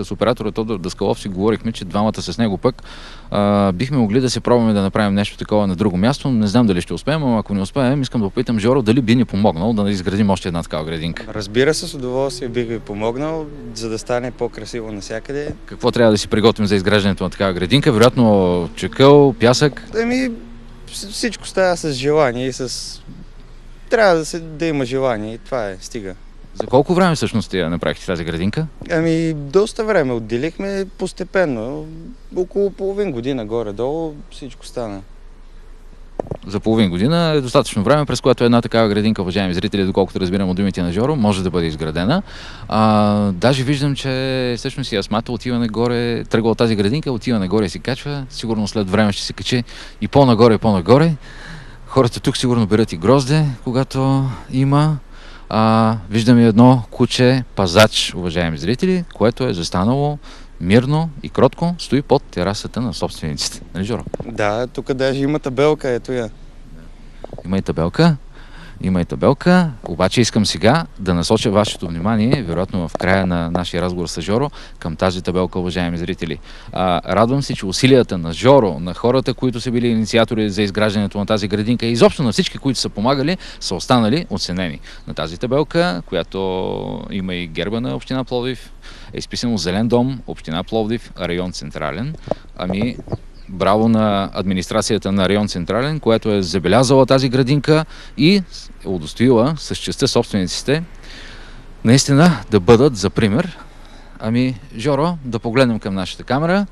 с оператора Тодор Даскалов си говорихме, че двамата с него пък бихме могли да се пробваме да направим нещо такова на друго място. Не знам дали ще успеем, но ако не успеем, искам да попитам Жоро дали би ни помогнал да изградим още една такава градинка. Разбира се, с удоволствие бих ви помогнал, за да стане по-красиво навсякъде. Какво трябва да си приготвим за изграждането на такава градинка? Вероятно чакъл, пясък? Всичко става с желание и трябва да има желание и това е, стига. За колко време всъщност я направихте тази градинка? Доста време отделихме постепенно. Около половин година горе-долу всичко стана. За половин година е достатъчно време, през което една такава градинка, уважаеми зрители, доколкото разбирам от думите на Жоро, може да бъде изградена. Даже виждам, че всъщност и Асмата отива нагоре, тръгва от тази градинка, отива нагоре и се качва. Сигурно след време ще се качи и по-нагоре, и по-нагоре. Хората тук сигурно берат и грозде, когато има. Виждам и едно куче пазач, уважаеми зрители, което е застанало мирно и кротко, стои под терасата на собствениците. Нали, Жоро? Да, тук даже има табелка, ето я. Има и табелка, обаче искам сега да насоча вашето внимание, вероятно в края на нашия разговор с Жоро, към тази табелка, уважаеми зрители. Радвам се, че усилията на Жоро, на хората, които са били инициатори за изграждането на тази градинка и изобщо на всички, които са помагали, са останали оценени. На тази табелка, която има и герба на община Пловдив, е изписано Зелен дом, община Пловдив, район Централен. Браво на администрацията на район Централен, която е забелязала тази градинка и е удостоила с честта собствениците наистина да бъдат за пример. Жоро, да погледнем към нашата камера.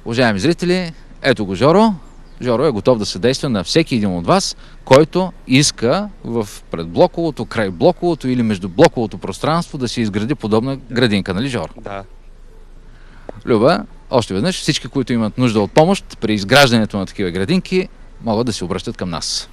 Уважаеми зрители, ето го Жоро. Жоро е готов да съдейства на всеки един от вас, който иска в предблоковото, край блоковото или междублоковото пространство да се изгради подобна градинка, нали, Жоро? Да. Люба, още веднъж всички, които имат нужда от помощ при изграждането на такива градинки, могат да се обръщат към нас.